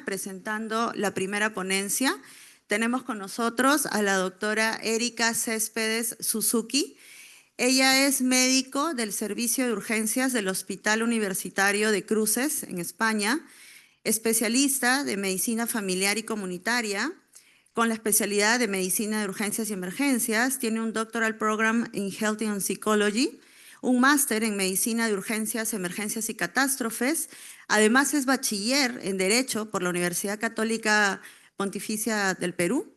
presentando la primera ponencia. Tenemos con nosotros a la doctora Erika Céspedes Suzuki. Ella es médico del Servicio de Urgencias del Hospital Universitario de Cruces, en España, especialista de Medicina Familiar y Comunitaria, con la especialidad de Medicina de Urgencias y Emergencias. Tiene un Doctoral Program in Health and Psychology, un máster en Medicina de Urgencias, Emergencias y Catástrofes. Además es bachiller en Derecho por la Universidad Católica Pontificia del Perú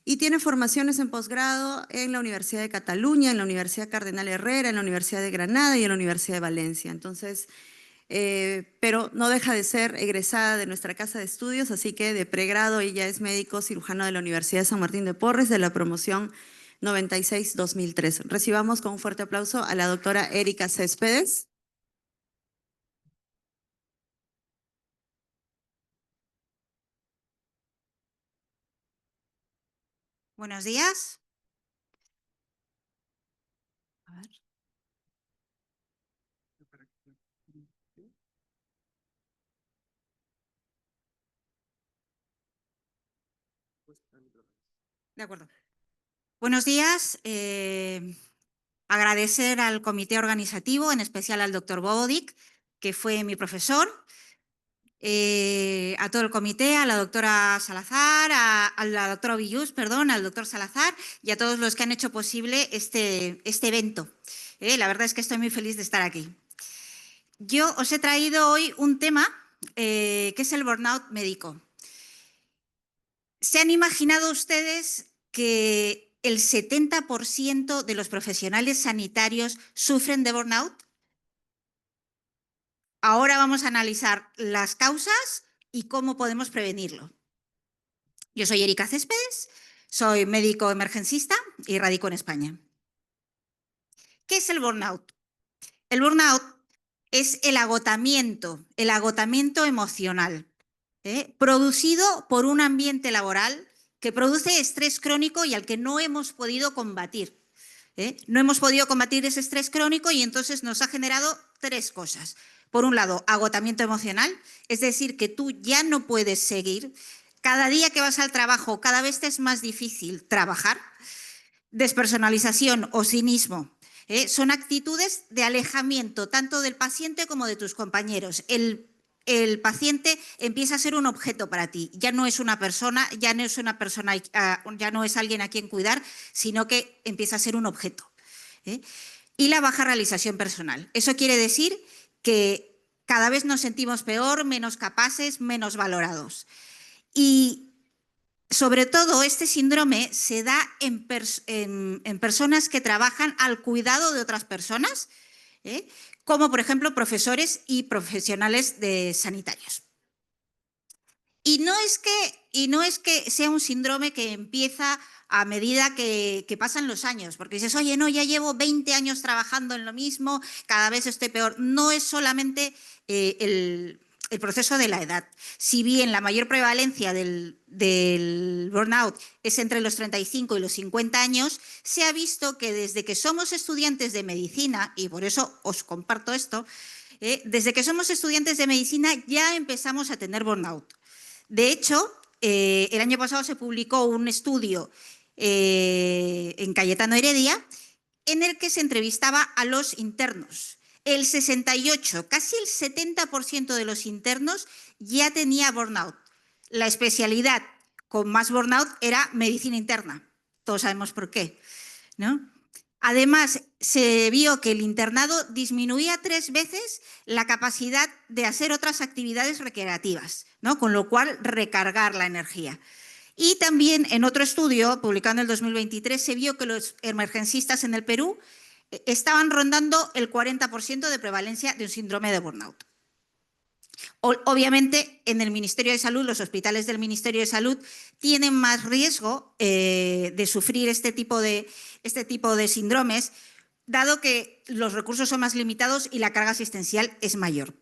y tiene formaciones en posgrado en la Universidad de Cataluña, en la Universidad Cardenal Herrera, en la Universidad de Granada y en la Universidad de Valencia. Entonces, pero no deja de ser egresada de nuestra casa de estudios, así que de pregrado ella es médico cirujano de la Universidad de San Martín de Porres de la promoción 96-2003. Recibamos con un fuerte aplauso a la doctora Erika Céspedes. Buenos días. A ver. De acuerdo. Buenos días. Agradecer al comité organizativo, en especial al doctor Bodik, que fue mi profesor, a todo el comité, a la doctora Salazar, a la doctora Villús, perdón, al doctor Salazar y a todos los que han hecho posible este evento. La verdad es que estoy muy feliz de estar aquí. Yo os he traído hoy un tema que es el burnout médico. ¿Se han imaginado ustedes que el 70% de los profesionales sanitarios sufren de burnout? Ahora vamos a analizar las causas y cómo podemos prevenirlo. Yo soy Erika Céspedes, soy médico emergencista y radico en España. ¿Qué es el burnout? El burnout es el agotamiento emocional, producido por un ambiente laboral que produce estrés crónico y al que no hemos podido combatir. No hemos podido combatir ese estrés crónico y entonces nos ha generado tres cosas. Por un lado, agotamiento emocional, es decir, que tú ya no puedes seguir. Cada día que vas al trabajo, cada vez te es más difícil trabajar. Despersonalización o cinismo. Son actitudes de alejamiento tanto del paciente como de tus compañeros. El paciente empieza a ser un objeto para ti, ya no es una persona, ya no es alguien a quien cuidar, sino que empieza a ser un objeto. Y la baja realización personal. Eso quiere decir que cada vez nos sentimos peor, menos capaces, menos valorados. Y sobre todo este síndrome se da en personas que trabajan al cuidado de otras personas, como por ejemplo profesores y profesionales sanitarios. Y no es que sea un síndrome que empieza a medida que pasan los años, porque dices, oye, no, ya llevo 20 años trabajando en lo mismo, cada vez estoy peor. No es solamente el proceso de la edad. Si bien la mayor prevalencia del burnout es entre los 35 y los 50 años, se ha visto que desde que somos estudiantes de medicina, y por eso os comparto esto, desde que somos estudiantes de medicina ya empezamos a tener burnout. De hecho, el año pasado se publicó un estudio en Cayetano Heredia en el que se entrevistaba a los internos. El 68, casi el 70% de los internos ya tenía burnout. La especialidad con más burnout era medicina interna. Todos sabemos por qué, ¿no? Además, se vio que el internado disminuía 3 veces la capacidad de hacer otras actividades recreativas, ¿no? Con lo cual recargar la energía. Y también en otro estudio, publicado en el 2023, se vio que los emergencistas en el Perú estaban rondando el 40% de prevalencia de un síndrome de burnout. Obviamente, en el Ministerio de Salud, los hospitales del Ministerio de Salud tienen más riesgo de sufrir este tipo de síndromes, dado que los recursos son más limitados y la carga asistencial es mayor.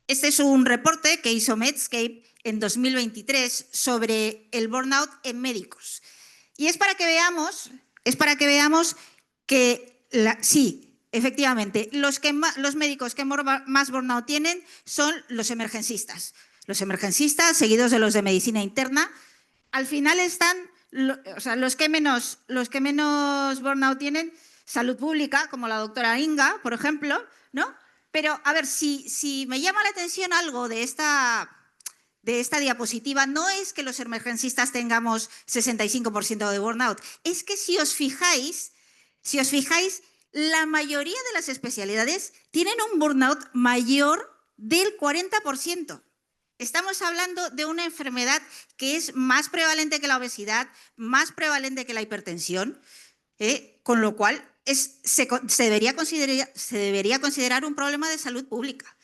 Este es un reporte que hizo Medscape en 2023 sobre el burnout en médicos. Y es para que veamos que sí, efectivamente, los médicos que más burnout tienen son los emergencistas. Los emergencistas, seguidos de los de medicina interna, al final están, o sea, los que menos burnout tienen, salud pública, como la doctora Inga, por ejemplo, ¿no? Pero, a ver, si me llama la atención algo de esta diapositiva, no es que los emergencistas tengamos 65% de burnout, es que si os fijáis, la mayoría de las especialidades tienen un burnout mayor del 40%. Estamos hablando de una enfermedad que es más prevalente que la obesidad, más prevalente que la hipertensión, con lo cual se debería considerar un problema de salud pública.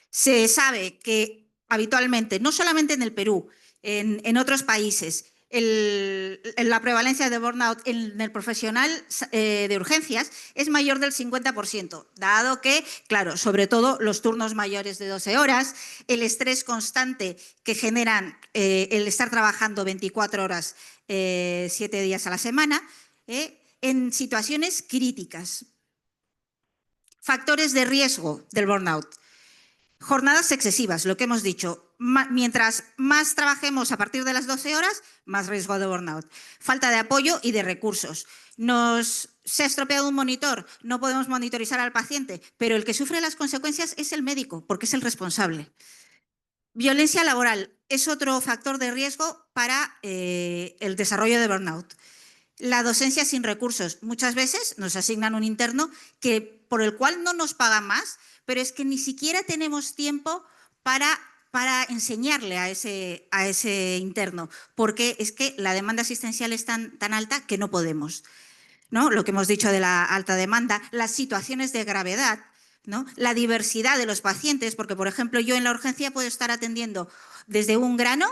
Se sabe que habitualmente, no solamente en el Perú, en otros países, la prevalencia de burnout en el profesional de urgencias es mayor del 50%, dado que, claro, sobre todo los turnos mayores de 12 horas, el estrés constante que generan el estar trabajando 24 horas, 7 días a la semana, en situaciones críticas. Factores de riesgo del burnout. Jornadas excesivas, lo que hemos dicho. Mientras más trabajemos a partir de las 12 horas, más riesgo de burnout. Falta de apoyo y de recursos. Se ha estropeado un monitor, no podemos monitorizar al paciente, pero el que sufre las consecuencias es el médico, porque es el responsable. Violencia laboral es otro factor de riesgo para el desarrollo de burnout. La docencia sin recursos. Muchas veces nos asignan un interno por el cual no nos pagan más, pero es que ni siquiera tenemos tiempo para enseñarle a ese interno, porque es que la demanda asistencial es tan alta que no podemos, ¿no? Lo que hemos dicho de la alta demanda, las situaciones de gravedad, ¿no? La diversidad de los pacientes, porque, por ejemplo, yo en la urgencia puedo estar atendiendo desde un grano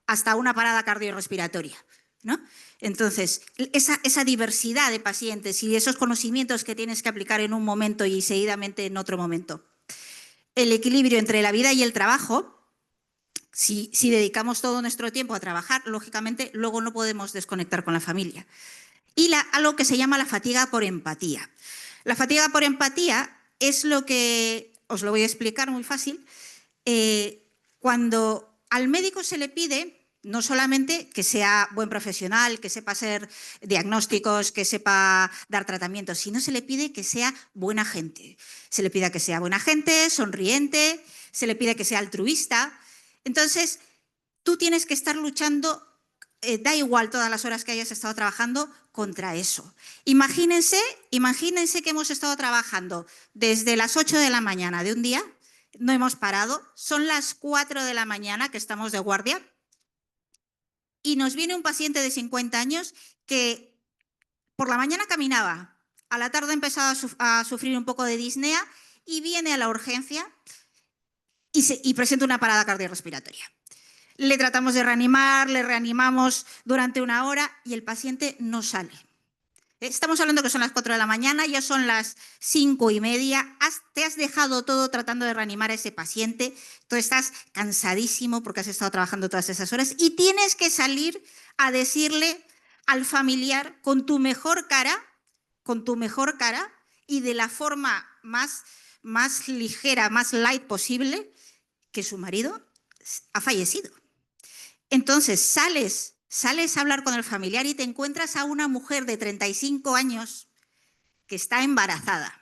hasta una parada cardiorrespiratoria, ¿no? Entonces, esa diversidad de pacientes y esos conocimientos que tienes que aplicar en un momento y seguidamente en otro momento. El equilibrio entre la vida y el trabajo, si dedicamos todo nuestro tiempo a trabajar, lógicamente luego no podemos desconectar con la familia. Y algo que se llama la fatiga por empatía. La fatiga por empatía es lo que, os lo voy a explicar muy fácil, cuando al médico se le pide no solamente que sea buen profesional, que sepa hacer diagnósticos, que sepa dar tratamientos, sino se le pide que sea buena gente. Se le pide que sea buena gente, sonriente, se le pide que sea altruista. Entonces, tú tienes que estar luchando, da igual todas las horas que hayas estado trabajando, contra eso. Imagínense que hemos estado trabajando desde las 8 de la mañana de un día, no hemos parado, son las 4 de la mañana que estamos de guardia, y nos viene un paciente de 50 años que por la mañana caminaba, a la tarde empezaba a sufrir un poco de disnea y viene a la urgencia y presenta una parada cardiorrespiratoria. Le tratamos de reanimar, le reanimamos durante una hora y el paciente no sale. Estamos hablando que son las 4 de la mañana, ya son las 5:30, te has dejado todo tratando de reanimar a ese paciente, tú estás cansadísimo porque has estado trabajando todas esas horas y tienes que salir a decirle al familiar con tu mejor cara y de la forma más ligera, más light posible, que su marido ha fallecido. Entonces sales a hablar con el familiar y te encuentras a una mujer de 35 años que está embarazada.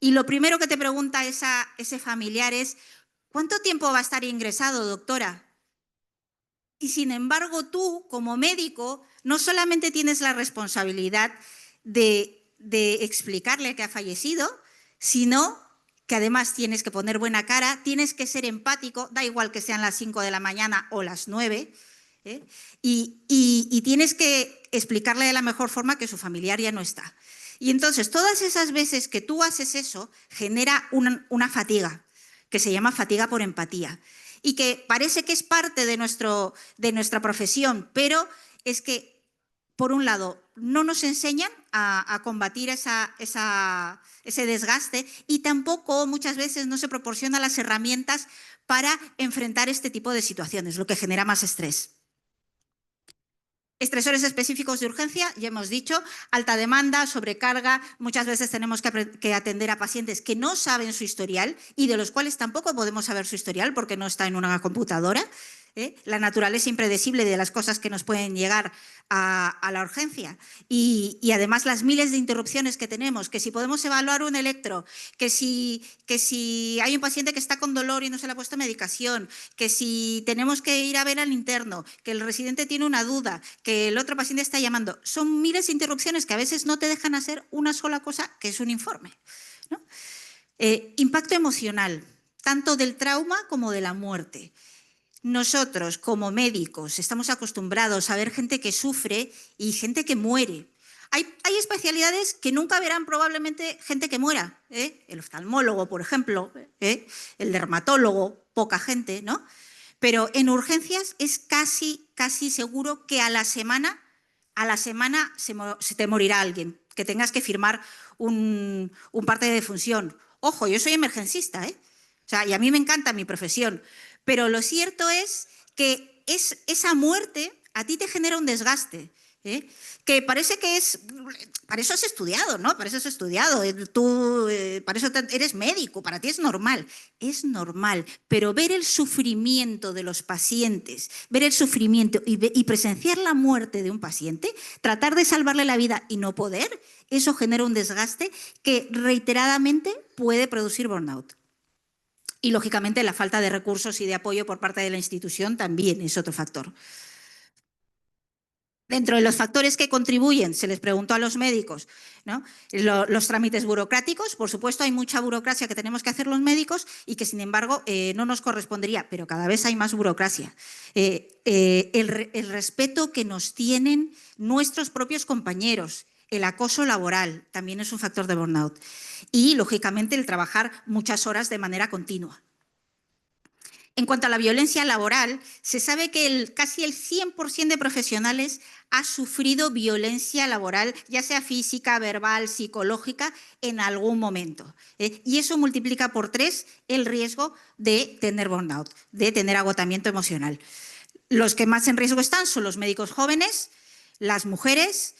Y lo primero que te pregunta ese familiar es, ¿cuánto tiempo va a estar ingresado, doctora? Y sin embargo, tú, como médico, no solamente tienes la responsabilidad de explicarle que ha fallecido, sino que además tienes que poner buena cara, tienes que ser empático, da igual que sean las 5 de la mañana o las 9, y tienes que explicarle de la mejor forma que su familiar ya no está. Y entonces, todas esas veces que tú haces eso, genera una fatiga, que se llama fatiga por empatía, y que parece que es parte de nuestra profesión, pero es que, por un lado, no nos enseñan a combatir ese desgaste y tampoco muchas veces no se proporcionan las herramientas para enfrentar este tipo de situaciones, lo que genera más estrés. Estresores específicos de urgencia, ya hemos dicho, alta demanda, sobrecarga. Muchas veces tenemos que atender a pacientes que no saben su historial y de los cuales tampoco podemos saber su historial porque no está en una computadora. La naturaleza impredecible de las cosas que nos pueden llegar a la urgencia. Y además las miles de interrupciones que tenemos, que si podemos evaluar un electro, que si hay un paciente que está con dolor y no se le ha puesto medicación, que si tenemos que ir a ver al interno, que el residente tiene una duda, que el otro paciente está llamando. Son miles de interrupciones que a veces no te dejan hacer una sola cosa, que es un informe, ¿no? Impacto emocional, tanto del trauma como de la muerte. Nosotros, como médicos, estamos acostumbrados a ver gente que sufre y gente que muere. Hay especialidades que nunca verán probablemente gente que muera. El oftalmólogo, por ejemplo, el dermatólogo, poca gente, ¿no? Pero en urgencias es casi seguro que a la semana se te morirá alguien, que tengas que firmar un parte de defunción. Ojo, yo soy emergencista, O sea, y a mí me encanta mi profesión, pero lo cierto es que esa muerte a ti te genera un desgaste, que parece que es... Para eso has estudiado, ¿no? Para eso has estudiado. Tú, para eso eres médico, para ti es normal. Es normal, pero ver el sufrimiento de los pacientes, ver el sufrimiento y presenciar la muerte de un paciente, tratar de salvarle la vida y no poder, eso genera un desgaste que reiteradamente puede producir burnout. Y, lógicamente, la falta de recursos y de apoyo por parte de la institución también es otro factor. Dentro de los factores que contribuyen, se les preguntó a los médicos, ¿no? Los trámites burocráticos, por supuesto, hay mucha burocracia que tenemos que hacer los médicos y que, sin embargo, no nos correspondería, pero cada vez hay más burocracia. El respeto que nos tienen nuestros propios compañeros, el acoso laboral, también es un factor de burnout. Y, lógicamente, el trabajar muchas horas de manera continua. En cuanto a la violencia laboral, se sabe que casi el 100% de profesionales ha sufrido violencia laboral, ya sea física, verbal, psicológica, en algún momento. Y eso multiplica por 3 el riesgo de tener burnout, de tener agotamiento emocional. Los que más en riesgo están son los médicos jóvenes, las mujeres,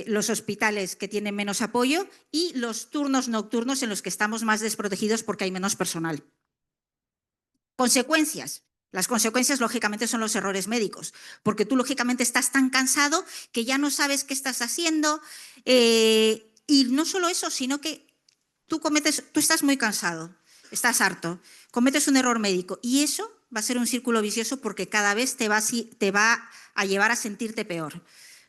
los hospitales que tienen menos apoyo y los turnos nocturnos en los que estamos más desprotegidos porque hay menos personal. Consecuencias. Las consecuencias, lógicamente, son los errores médicos, porque tú, lógicamente, estás tan cansado que ya no sabes qué estás haciendo. Y no solo eso, sino que tú estás muy cansado, estás harto, cometes un error médico y eso va a ser un círculo vicioso porque cada vez te va a llevar a sentirte peor,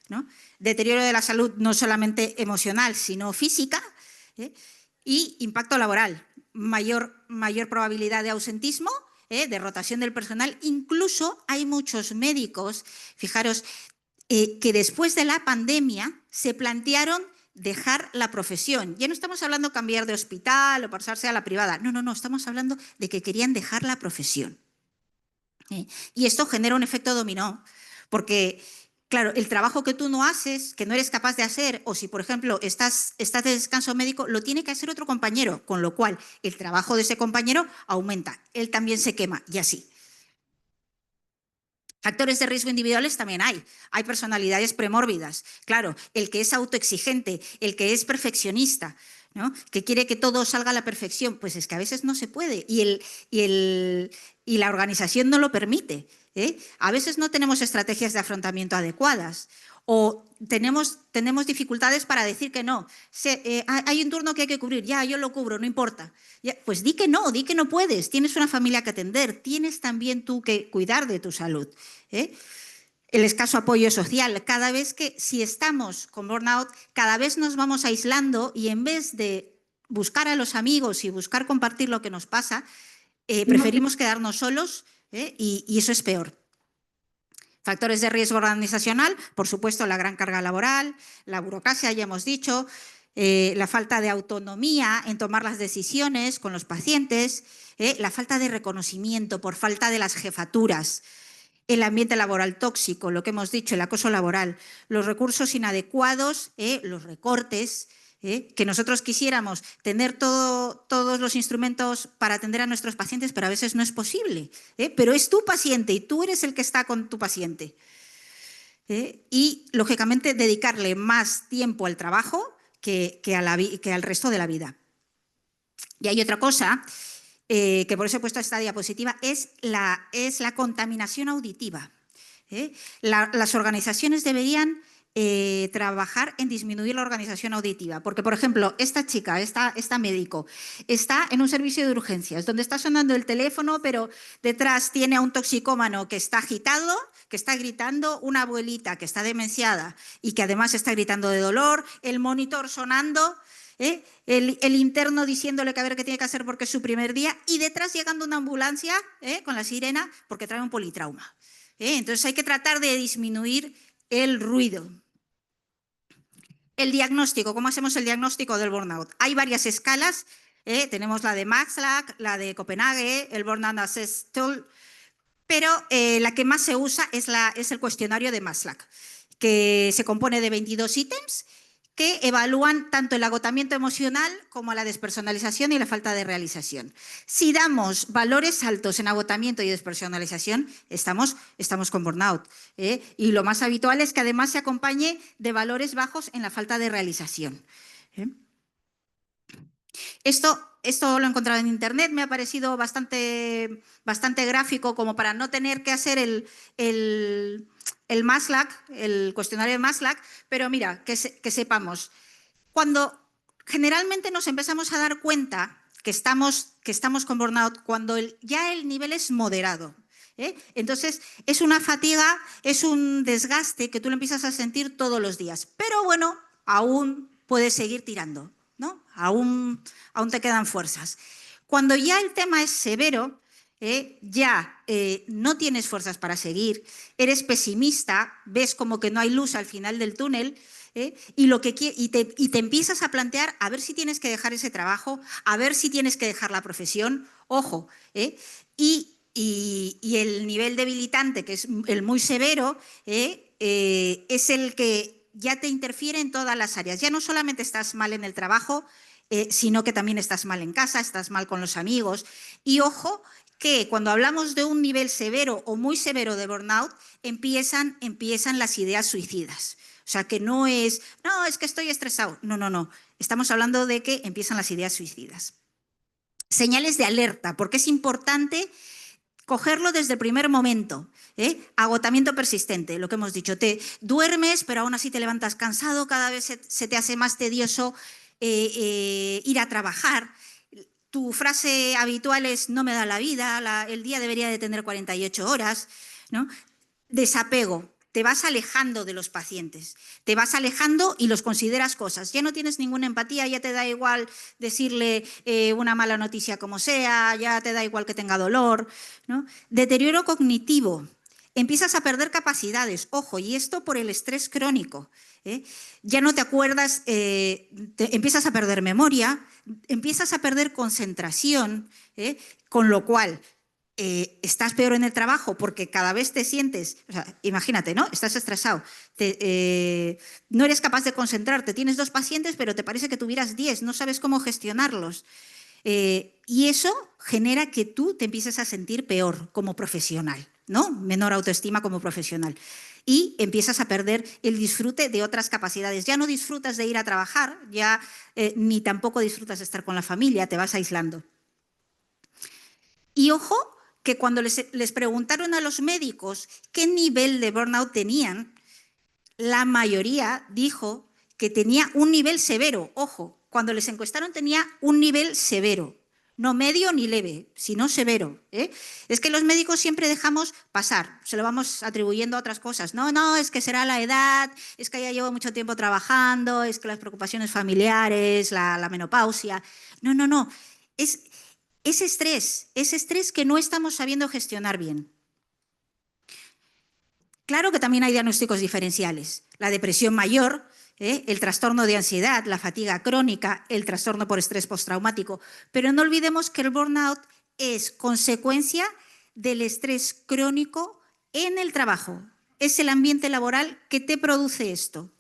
¿no? Deterioro de la salud no solamente emocional, sino física, y impacto laboral, mayor probabilidad de ausentismo, de rotación del personal. Incluso hay muchos médicos, fijaros, que después de la pandemia se plantearon dejar la profesión. Ya no estamos hablando de cambiar de hospital o pasarse a la privada. No, estamos hablando de que querían dejar la profesión. Y esto genera un efecto dominó, porque, claro, el trabajo que tú no haces, que no eres capaz de hacer, o si, por ejemplo, estás de descanso médico, lo tiene que hacer otro compañero, con lo cual el trabajo de ese compañero aumenta, él también se quema y así. Factores de riesgo individuales también hay. Hay personalidades premórbidas. Claro, el que es autoexigente, el que es perfeccionista, ¿no? Que quiere que todo salga a la perfección, pues es que a veces no se puede y la organización no lo permite. A veces no tenemos estrategias de afrontamiento adecuadas o tenemos dificultades para decir que no. Hay un turno que hay que cubrir, ya, yo lo cubro, no importa. Ya, pues di que no puedes, tienes una familia que atender, tienes también tú que cuidar de tu salud. El escaso apoyo social, cada vez que, si estamos con burnout, cada vez nos vamos aislando y en vez de buscar a los amigos y buscar compartir lo que nos pasa, preferimos quedarnos solos, y eso es peor. Factores de riesgo organizacional, por supuesto, la gran carga laboral, la burocracia, ya hemos dicho, la falta de autonomía en tomar las decisiones con los pacientes, la falta de reconocimiento por falta de las jefaturas, el ambiente laboral tóxico, lo que hemos dicho, el acoso laboral, los recursos inadecuados, los recortes, que nosotros quisiéramos tener todos los instrumentos para atender a nuestros pacientes, pero a veces no es posible. Pero es tu paciente y tú eres el que está con tu paciente. y, lógicamente, dedicarle más tiempo al trabajo que al resto de la vida. Y hay otra cosa, que por eso he puesto esta diapositiva, es la contaminación auditiva. Las organizaciones deberían trabajar en disminuir la organización auditiva. Porque, por ejemplo, esta chica, esta médico, está en un servicio de urgencias donde está sonando el teléfono, pero detrás tiene a un toxicómano que está agitado, que está gritando, una abuelita que está demenciada y que además está gritando de dolor, el monitor sonando, el interno diciéndole que a ver qué tiene que hacer porque es su primer día, y detrás llegando una ambulancia con la sirena porque trae un politrauma. Entonces hay que tratar de disminuir el ruido. El diagnóstico, ¿cómo hacemos el diagnóstico del burnout? Hay varias escalas, tenemos la de Maslach, la de Copenhague, el Burnout Assessment Tool, pero la que más se usa es el cuestionario de Maslach, que se compone de 22 ítems que evalúan tanto el agotamiento emocional como la despersonalización y la falta de realización. Si damos valores altos en agotamiento y despersonalización, estamos con burnout. Y lo más habitual es que además se acompañe de valores bajos en la falta de realización. Esto lo he encontrado en internet, me ha parecido bastante gráfico como para no tener que hacer el Maslach, el cuestionario de Maslach, pero mira, que sepamos, cuando generalmente nos empezamos a dar cuenta que estamos con burnout, cuando ya el nivel es moderado. Entonces, es una fatiga, es un desgaste que tú lo empiezas a sentir todos los días, pero bueno, aún puedes seguir tirando, ¿no? Aún te quedan fuerzas. Cuando ya el tema es severo, no tienes fuerzas para seguir, eres pesimista, ves como que no hay luz al final del túnel, y te empiezas a plantear a ver si tienes que dejar ese trabajo, a ver si tienes que dejar la profesión, ojo, y el nivel debilitante, que es el muy severo, es el que ya te interfiere en todas las áreas. Ya no solamente estás mal en el trabajo, sino que también estás mal en casa, estás mal con los amigos. Y ojo, que cuando hablamos de un nivel severo o muy severo de burnout, empiezan las ideas suicidas. O sea, que no es que estoy estresado. No. Estamos hablando de que empiezan las ideas suicidas. Señales de alerta, porque es importante cogerlo desde el primer momento. Agotamiento persistente, lo que hemos dicho. Te duermes, pero aún así te levantas cansado, cada vez se te hace más tedioso ir a trabajar. Tu frase habitual es no me da la vida, el día debería de tener 48 horas, ¿no? Desapego, te vas alejando de los pacientes, te vas alejando y los consideras cosas. Ya no tienes ninguna empatía, ya te da igual decirle una mala noticia como sea, ya te da igual que tenga dolor, ¿no? Deterioro cognitivo, empiezas a perder capacidades, ojo, y esto por el estrés crónico. Ya no te acuerdas, empiezas a perder memoria, empiezas a perder concentración, con lo cual estás peor en el trabajo porque cada vez te sientes, o sea, imagínate, ¿no? Estás estresado, no eres capaz de concentrarte, tienes 2 pacientes pero te parece que tuvieras 10, no sabes cómo gestionarlos. Y eso genera que tú te empieces a sentir peor como profesional, ¿no? Menor autoestima como profesional. Y empiezas a perder el disfrute de otras capacidades. Ya no disfrutas de ir a trabajar, ya ni tampoco disfrutas de estar con la familia, te vas aislando. Y ojo, que cuando les preguntaron a los médicos qué nivel de burnout tenían, la mayoría dijo que tenía un nivel severo. Ojo, cuando les encuestaron tenía un nivel severo. No medio ni leve, sino severo. Es que los médicos siempre dejamos pasar, se lo vamos atribuyendo a otras cosas. No, es que será la edad, es que ya llevo mucho tiempo trabajando, es que las preocupaciones familiares, la menopausia. No, es ese estrés que no estamos sabiendo gestionar bien. Claro que también hay diagnósticos diferenciales. La depresión mayor, el trastorno de ansiedad, la fatiga crónica, el trastorno por estrés postraumático. Pero no olvidemos que el burnout es consecuencia del estrés crónico en el trabajo. Es el ambiente laboral que te produce esto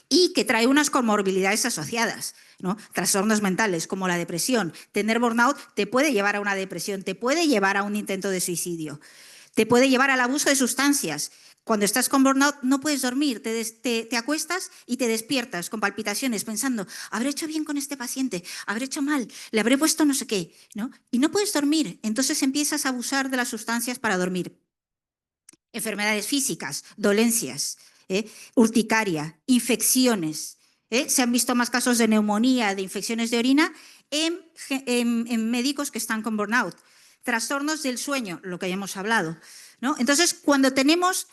y que trae unas comorbilidades asociadas, ¿no? Trastornos mentales como la depresión. Tener burnout te puede llevar a una depresión, te puede llevar a un intento de suicidio, te puede llevar al abuso de sustancias, Cuando estás con burnout no puedes dormir, te acuestas y te despiertas con palpitaciones pensando, ¿habré hecho bien con este paciente? ¿Habré hecho mal? ¿Le habré puesto no sé qué? ¿No? Y no puedes dormir, entonces empiezas a abusar de las sustancias para dormir. Enfermedades físicas, dolencias, urticaria, infecciones. Se han visto más casos de neumonía, de infecciones de orina en médicos que están con burnout. Trastornos del sueño, lo que hayamos hablado, ¿no? Entonces, cuando tenemos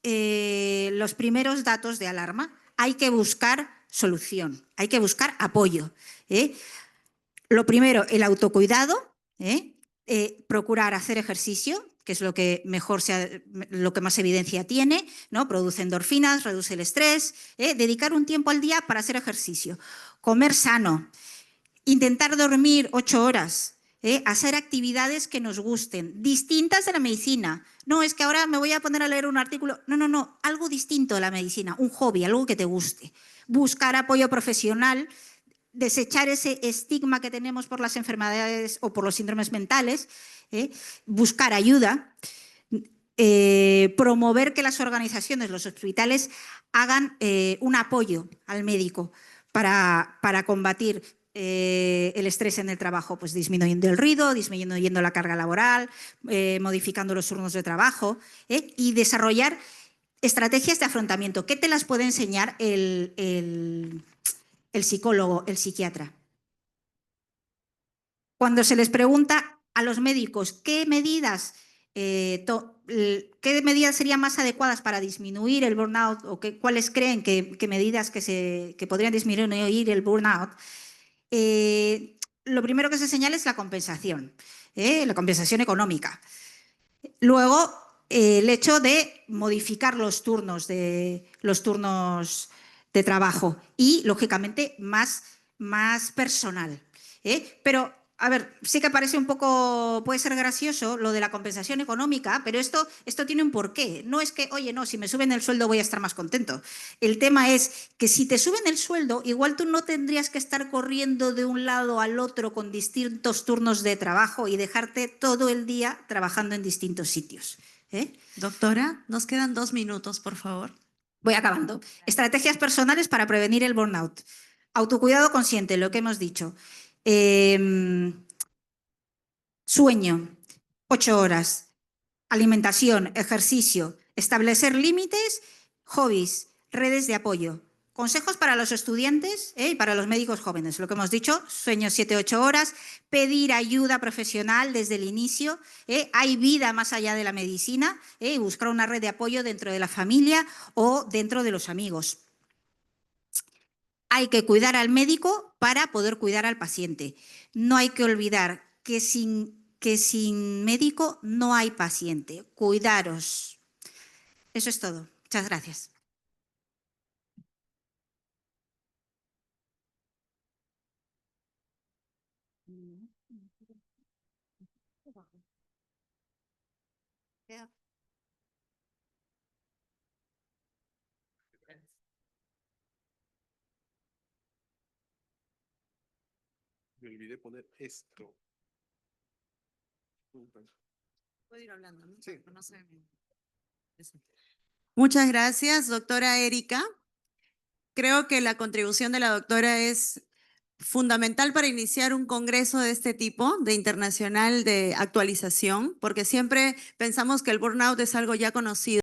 los primeros datos de alarma, hay que buscar solución, hay que buscar apoyo. Lo primero, el autocuidado, procurar hacer ejercicio, que es lo que lo que más evidencia tiene, ¿no? Produce endorfinas, reduce el estrés, dedicar un tiempo al día para hacer ejercicio, comer sano, intentar dormir 8 horas, hacer actividades que nos gusten, distintas de la medicina. No, es que ahora me voy a poner a leer un artículo. No, algo distinto de la medicina, un hobby, algo que te guste. Buscar apoyo profesional, desechar ese estigma que tenemos por las enfermedades o por los síndromes mentales, buscar ayuda, promover que las organizaciones, los hospitales, hagan un apoyo al médico para combatir el estrés en el trabajo, pues disminuyendo el ruido, disminuyendo la carga laboral, modificando los turnos de trabajo, y desarrollar estrategias de afrontamiento. ¿Qué te las puede enseñar el psicólogo, el psiquiatra? Cuando se les pregunta a los médicos qué medidas serían más adecuadas para disminuir el burnout o cuáles creen que medidas que podrían disminuir el burnout, lo primero que se señala es la compensación económica. Luego, el hecho de modificar los turnos de trabajo y, lógicamente, más personal. Pero, a ver, sí que parece un poco, puede ser gracioso lo de la compensación económica, pero esto tiene un porqué. No es que, oye, no, si me suben el sueldo voy a estar más contento. El tema es que si te suben el sueldo, igual tú no tendrías que estar corriendo de un lado al otro con distintos turnos de trabajo y dejarte todo el día trabajando en distintos sitios. Doctora, nos quedan 2 minutos, por favor. Voy acabando. Estrategias personales para prevenir el burnout. Autocuidado consciente, lo que hemos dicho. Sueño, 8 horas. Alimentación, ejercicio, establecer límites, hobbies, redes de apoyo. Consejos para los estudiantes y para los médicos jóvenes. Lo que hemos dicho, sueño 7-8 horas, pedir ayuda profesional desde el inicio. Hay vida más allá de la medicina. Buscar una red de apoyo dentro de la familia o dentro de los amigos. Hay que cuidar al médico para poder cuidar al paciente. No hay que olvidar que sin médico no hay paciente. Cuidaros. Eso es todo. Muchas gracias. Me olvidé poner esto. Puedo ir hablando, ¿no? Sí. No sé. Muchas gracias, doctora Erika. Creo que la contribución de la doctora es fundamental para iniciar un congreso de este tipo, de internacional de actualización, porque siempre pensamos que el burnout es algo ya conocido.